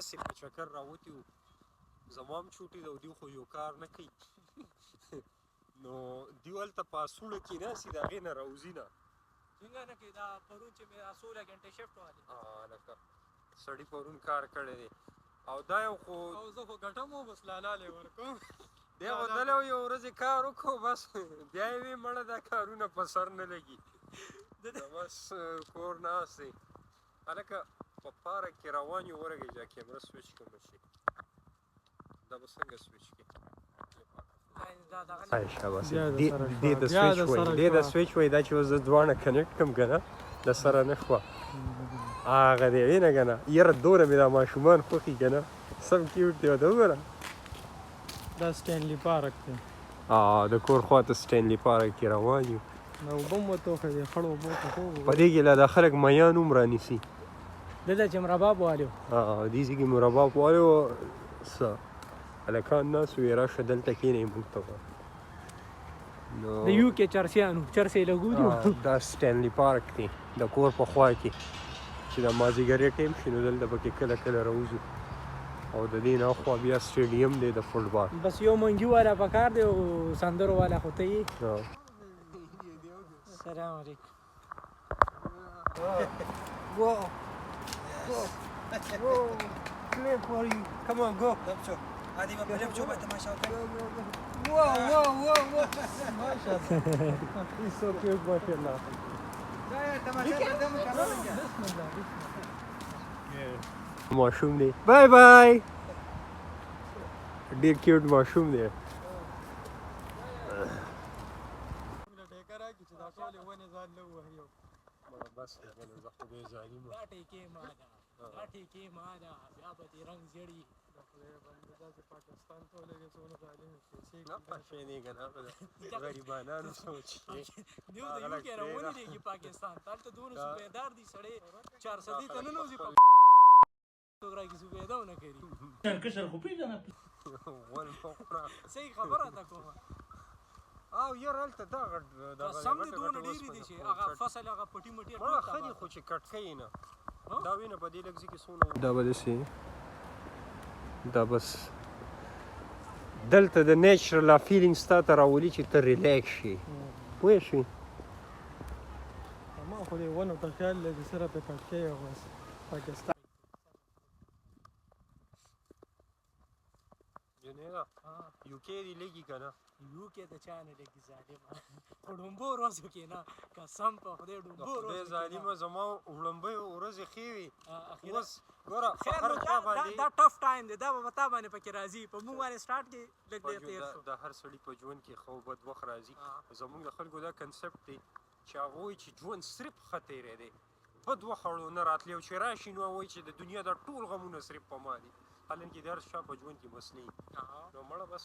هسې په چکر راوتي وو زما هم چوټي ده او دوی خو یو کار نه کوي نو دوی هلته په اسوړه کېناستي د هغې نه راوځي نه څنګه نه کوي دا پرون چې مې 16 غنټې شفټ والي لکه سړي پرون کار کړی دی او دا یو خو او زه خو ګټم و بس لالالی ورکوم دی خو دلی یو ورځې کار وکړو بس بیا یې وی مړه دا کارونه په سر نه لګي بس کور ناست دی هلکه په پارک کې روان یو ورغی دا کیمره سویچ کوم شي دا به څنګه سویچ کړي دې د سویچ وایي دا چې اوس زه دواړه کنیکټ کړم که نه د سره نه شوه هغه دی وینه که نه یاره دونه مې دا ماشومان خوښي که نه سم کیوټ دی ورته وګوره دا سټینلي پارک دی د کور خواته سټینلي پارک کې روان یو دا اوبه هم ورته وښیي خړو اوبو ته خو په دې کې لا دا خلک میان هم رانیسي دلته چې مرباب والي دې ځای کې مرباب والي و څه هلکان ناست وو یې راشه دلته کښېنئ موږ ته د یو کې چرسیانو چرسې لګو دي دا سټینلي پارک دی د کور په خوا کې چې د مازدیګري ټایم شي نو دلته پکې کله کله راوځو او د دې نه اخوا بیا سټیډیم دی د فوټبال بس یو منګي والا پکار دی او سندرو والا خو ته یې سلام علیکم Whoa. Play for you. Come on, go. هذه ما بلعب شو بعد ما شاء الله. Whoa. MashaAllah. He's so cute, MashaAllah. ماشوم دی بای بای ډېر کیوټ ماشوم دی بس زه خو بې ظالمه دا ټیکې ما ده بیا به دې رنګ زیړي د خدای بنده داسې پاکستان ته ولګې څونه ظالم پیسې نه پښې نه که نه غریبانانو سوچ دیو د یو کې راونې دیږي پاکستان هلته دونه صوبېدار دي سړی 400 ته نه نوځي را کې صوبېدا ونه کوي کشر خو پېژنه صحیح خبره ده کومه او یار هلته دغه سم دي دونه ډېرې دي چې هغه فصل هغه پټي مټي مړه ښه دي خو چې کټ کوي نه دا وینه په دې لږ ځای کې څونه دا به داسې دا بس دلته د نیچرل فیلینګ ستا ته راولي چې ته ریلیکس شي پوه شوې ما خو دې ونو ته خیال لري سره پې کټ کوي بس پاکستان جنیدا یو کې دې لګي که نه یو کې د چا نه لګي ظالمه په ډومبو ورځو کې نه قسم په خدای ډومبو ورځو خدای ظالمه زما وړومبیو ورځې ښې وي اوس ګوره هر چا باندې دا ټف ټایم دی دا به په تا باندې پکې راځي په موږ باندې سټارټ کې لږ ډېر تېر شو د هر سړي په ژوند کې ښه او بد وخت راځي زموږ د خلکو دا کنسپټ دی چې هغه وایي چې ژوند صرف ښه تېری دی بد وخت نه راتلی او چې راشي نو وایي چې د دنیا دا ټول غمونه صرف په ما دي حالانکې د هر چا په ژوند کې مسلې نو مړه بس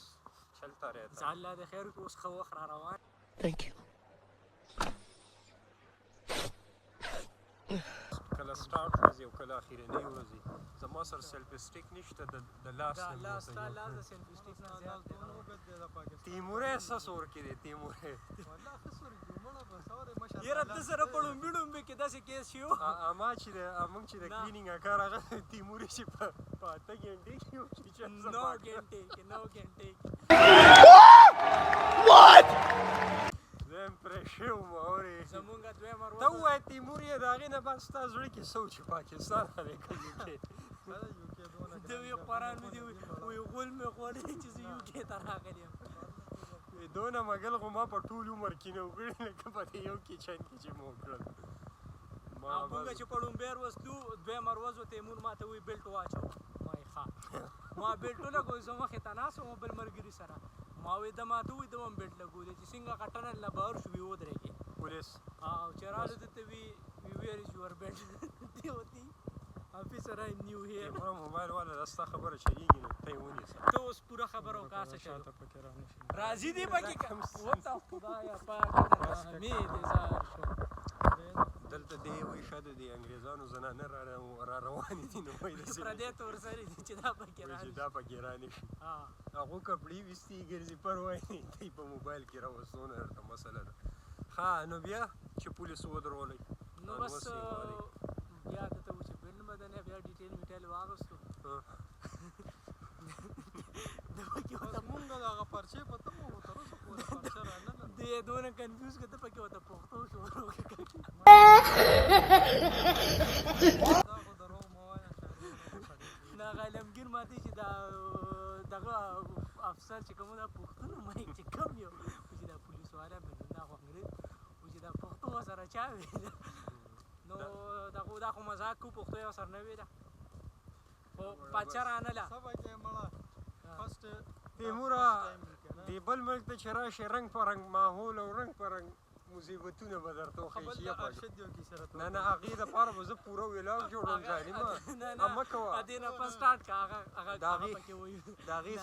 چلتا رہتا ځان الله د خیر وکړي اوس ښه وخت را روان Thank you. کله سټارټ ورځي او کله اخرنۍ ورځي زما سره سیلف اسټیک نشته د لاس تیموری څه سور کې دی تیموری یاره ته سره په ړومبي ړومبي کې داسې کیس شي اما چې موږ چې د کلینینګ کار هغه تیموري چې په 8 غنټې کې وشي چې 9 غنټې کې What زم پرې شو مورې زمونږ دویم ورځ ته وایې تیمور یې د هغې نه بعد ستا زړه کې څه و چې پاکستان هلې که یو کې ده وی قرآن مې دي وی غول مې غواړي چې زه یو کې ته راغلی یم دونه مګل خو ما په ټول عمر کې نه وکړي لکه په دې یو کچن کې چې مو وکړل موږ چې په ړومبی ورځ تلو دویم ورځ و تیمور ما ته وی بیلټ واچو ما یې ښه ما بیلټ ولګوی زه مخې ته ناست وم بل ملګري سره ما وی د ما ته وی د هم بیلټ لګولی چې څنګه که ټنل نه بهر شو وي ودرېږې پولیس او چې راغلو دلته وی ویر از یور بیلټ دی وتی افیسر آی نیو هیر ما موبایل والا دا ستا خبره چلېږي نو ته یې ونیسه ته اوس پوره خبره وکړه څه چلو راځي دی پکې وته خدایه پاکه حمید اظهار شو دلته دی وایي ښه د دې انګریزانو زنانه را روانې دي نو وایي داسې پردی تورسرې دي چې دا پکې چې دا پکې رانشي هغو کپړې ویستي ګرځي پروا یې نه دی په موبایل کې راوستونه درته مسله ده ښه نو بیا چې پولیس ودرولئ نو بس بیا ته ته و چې بند مدنه بیا ډیټیل میټیل واغستو مونږ دغه پرچې په ته مو تر اوسه پورې پرچه رانه دی دونه کنفیوز که ته پکې ورته پښتو شروع کړې دا خو دروغ مه وایه دا غلمګیر ماته چې دا دغه افسر چې کوم دا پښتون مې چې کم یو چې دا پولیس والا مې دا خو انګریز چې دا پښتو سره چا ویل نو دا خو مزاق کو پښتو یې سره نه ویله خو پاچا رانله سبا کې مړه فرست تیموره دی بل ملک ته چې راشې رنګ په رنګ ماحول او رنګ په رنګ مصیبتونه به درته وښیي چې یې ارشد یو کیسه راته نه هغې دپاره به زه پوره ویلاګ جوړوم ظالمه مه کوه دې نه په سټارټ که هغه پکې وایي د هغې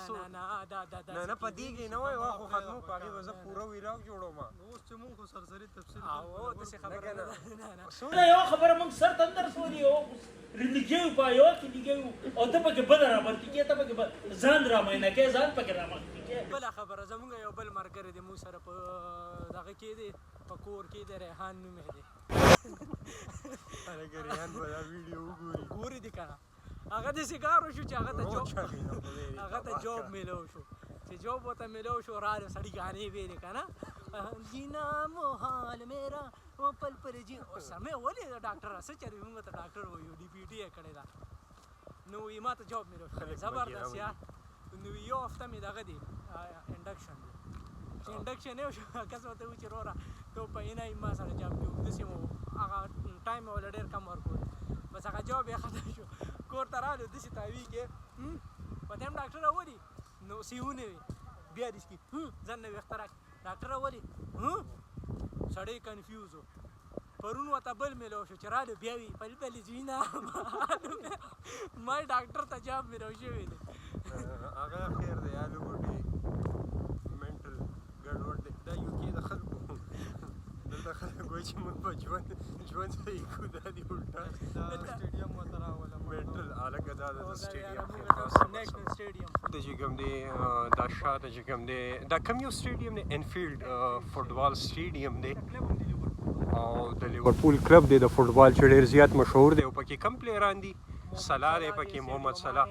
نه په دې کې نه وایي وا خو ختمو په هغې به زه پوره ویلاګ جوړوم اوس چې مونږ خو سرسري تفصیل او داسې خبره نه نه یو خبره موږ سر ته اندر سولي او لګیو په یو کې لګیو او ته پکې بل را باندې کې ته پکې ځان را مینه کې ځان پکې را باندې کې بله خبره زمونږ یو بل ملګری دی موږ سره په دغه کې دی په کور کې دی ریحان نوم یې دی هلکه ریحان به دا ویډیو وګوري ګوري دی که نه هغه داسې کار وشو چې هغه ته جاب میلو شو چې جاب ورته میلو شو راغی سړي ګانې ویلې که نه جینا محال میرا و پل پر جی سمې ولې ډاکټر څه چېرې موږ ته ډاکټر وایو ډي پي ټي یې کړې ده نو وایي ما ته جاب میلو شو زبردست یار نو یو هفته مې دغه دی انډکشن دی چې انډکشن یې وشو کس ورته وایي چې وروره ته په اینه ما سره جاب کې داسې مو هغه ټایم یې ولې ډېر کم ورکول بس هغه جاب یې ختم شو کور ته راغلو داسې تاوي کې په ټایم ډاکټر راولي نو سیونه وي بیا دې کې ځان نه ویښته راکړي ډاکټر راولي سړی کنفیوز و پرون ورته بل میلو شو چې راغلو بیا وي پلي پلي ځوینه ما ډاکټر ته جاب میلو شوی دی هغه خیر دی الو بوټي منټل ګډوډ دی دا یو کې د خلکو دلته خلک وایي چې موږ په ژوند صحیح کړو دا دي الټا سټیډیم ورته راوله منټل هلکه دا د سټیډیم نیشنل سټیډیم د چې کوم دی دا شاته چې کوم دی دا کوم یو سټیډیم دی انفیلډ فوټبال سټیډیم دی او د لیورپول کلب دی د فوټبال چې ډېر زیات مشهور دی او پکې کم پلیران دي صلاح دی پکې محمد صلاح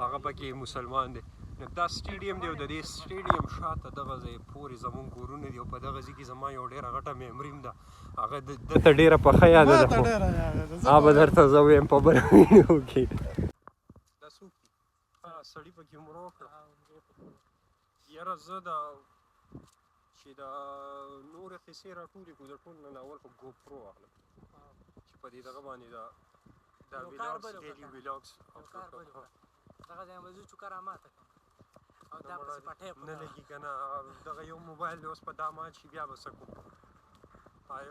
هغه پکې مسلمان دی نو دا سټیډیم دی او د دې سټیډیم شاته دغه ځای پورې زموږ کورونه دي او په دغه ځای کې زما یو ډېره غټه میمریم ده هغه دته ډېره پخه یاده ده خو به درته زه ویم په بله ویډیو کې دا څوک دي سړي پکې عمره وکړه یاره زه دا چې دا نورې قیسې راټولې کړو د ټول نه اول خو ګوپرو واخلم چې په دې دغه باندې دا ویلاګس ډیلي ویلاګس دغه ځای به زه چوکه راماته کړم او دا پسې پټۍ نه لګي که نه دغه یو موبایل دی اوس په دا مات شي بیا به څه کوم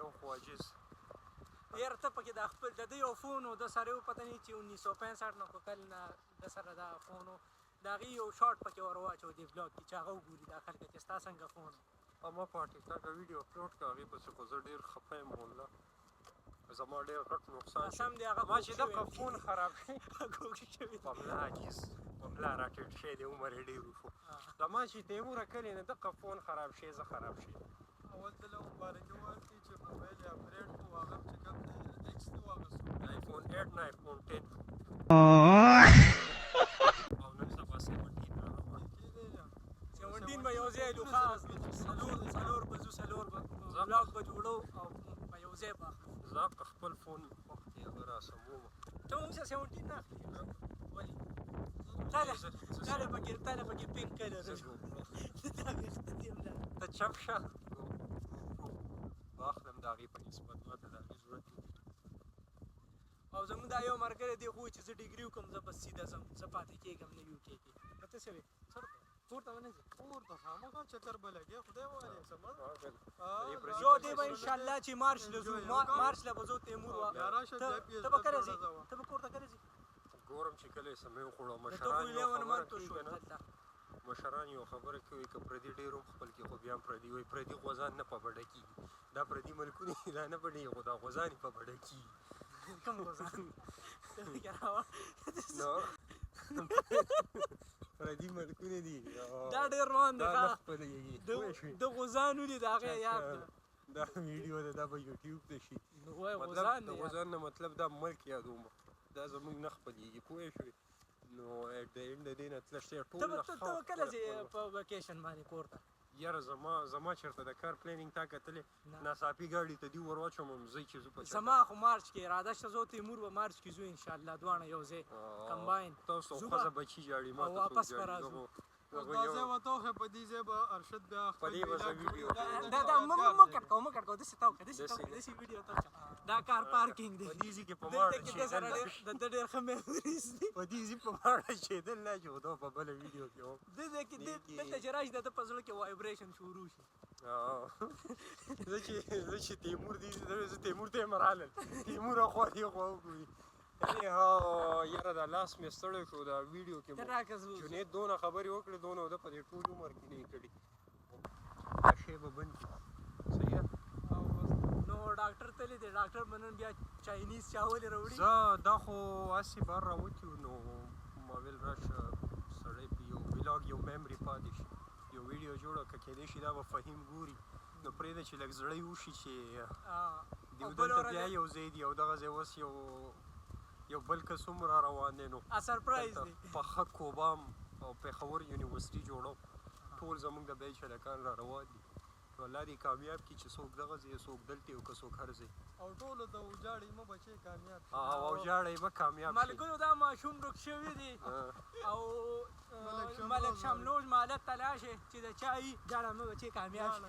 یو خو عاجز یاره ته پکې دا خپل د ده یو فون و د سره یو پته نه چې 1965 نه خو کل نه د سره دا فون و د هغې یو شاټ پکې ور واچو دې بلاګ کې چې هغه وګوري دا خلک چې ستا څنګه فون ما په ټیک ټاک ویډیو اپلوډ کړه هغې پسې خو زه ډېر خفه یم والله زما ډېر غټ نقصان سم دی هغه ما چې دغه فون خراب شي ګوګ شوي په ملا عاجز په ملا راټیټ شی دی عمر یې ډېر وشو دا ما چې تیموره کلې نه دغه فون خراب شي زه خراب شي اول ته له مبارکي ورکړي چې موبایل یې اپګریډ کړو هغه چې کوم دی ایکس ته واخیستو آیفون 8 نه آیفون 10 او نن سبا 17 17 به یو ځای لو خاص څلور به زو څلور به بلاګ به جوړو او په یو ځای به زه خپل فون وخت یې هغه راسموم ته موږ سره 17 نه اخلي ولې تاله پکې پینک کلر ته چپ شه واخلم د هغې په نسبت ماته د هغې ضرورت دی او زموږ دا یو ملګری دی خو چې زه ډګري وکړم زه بس سیده ځم زه پاتې کېږم نه یو کې که ته څه وې کور ته ونه ځې کور ته خامخا چکر به لګې خدای ووایې څه زه دی به انشاءالله چې مارچ له ځو مارچ له به ځو تیمور بیا راشه بیا ته به کله ځې ته به کور ته کله ځې ګورم چې کله یې سمې وخوړو مشران یو خبره کوي که پردي ډېر هم خپل کې خو بیا هم پردي وایي پردي غوزان نه په بډه کېږي دا پردي ملکونه دا نه بډېږي خو دا غوزان یې په بډه کېږي کوم غوزان پردي ملکونه دي دا ډېر روان دی دا نه خپلېږي د غوزان ولي د هغې یاد ده دا ویډیو ده دا به یوټیوب ته شي غوزان د غوزان نه مطلب دا ملک یادوم دا زموږ نه خپلېږي پوه شوې نو اټ د اینډ د دې نه تلل شته ټول ته کله ځې په ویکیشن باندې کور ته یاره زما چېرته د کار پلانینګ تا کتلې ناڅاپي ګاډي ته دې ور واچوم ځئ چې زه په زما خو مارچ کې اراده شته زه تیمور به مارچ کې ځو انشاءالله دواړه یو ځای کمباین تاسو ښځه بچي جاړي ما ته واپس به راځو دا وته خو په دې ځای به ارشد بیا په دې به زه ویډیو دا مو کټ کوو داسې تاو که داسې ویډیو تاو دا کار پارکینګ دی په دې ځای کې په ماړه د ډېر ښه میموریز دي په دې ځای په ماړه چېدل نه چې دا په بله ویډیو کې وم دلته چې راشي د ده په زړه کې وایبریشن شروع شي زه چې تیمور دی زه تیمور ته یم راغلل تیمور اخوا دې خوا وګوري یاره دا لاس مې ستړی شو دا ویډیو کې جنید دونه خبرې وکړې دونه ده په دې ټول عمر کې نه یې کړي دا شی به بند کړي صحیح ده نو ډاکټر تللی دی ډاکټر به نن بیا چاینیز چاولې راوړي زه دا خو هسې بهر راوتي وو نو ما ویل راشه سړی په یو ولاګ یو میمري پاتې شي یو ویډیو جوړه که کیدای شي دا به فهیم ګوري نو پرېږده چې لږ زړی وشي چې دیو دلته بیا یو ځای دی او دغه ځای اوس یو بل کس هم را روان دی نو سرپرایز دی پخه کوبام او پېښور یونیورسټي جوړو ټول زموږ د بیچ هلکان را روان دي نو الله دې کامیاب کړي چې څوک دغه ځای څوک دلته او که څوک هر ځای او ټولو ته وجاړئ مه بچې کامیاب او وجاړئ مه کامیاب شي ملګرو دا ماشوم ورک شوي دي او ملک شملوز مالت ته لاړشې چې د چای جاړه مه بچې کامیاب شي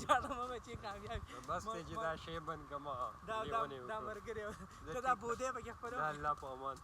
جاړه مه بچې کامیاب شي بس دی چې دا شی بند کړه دا ملګری ته دا بودې پکې خپلوي دا الله په امان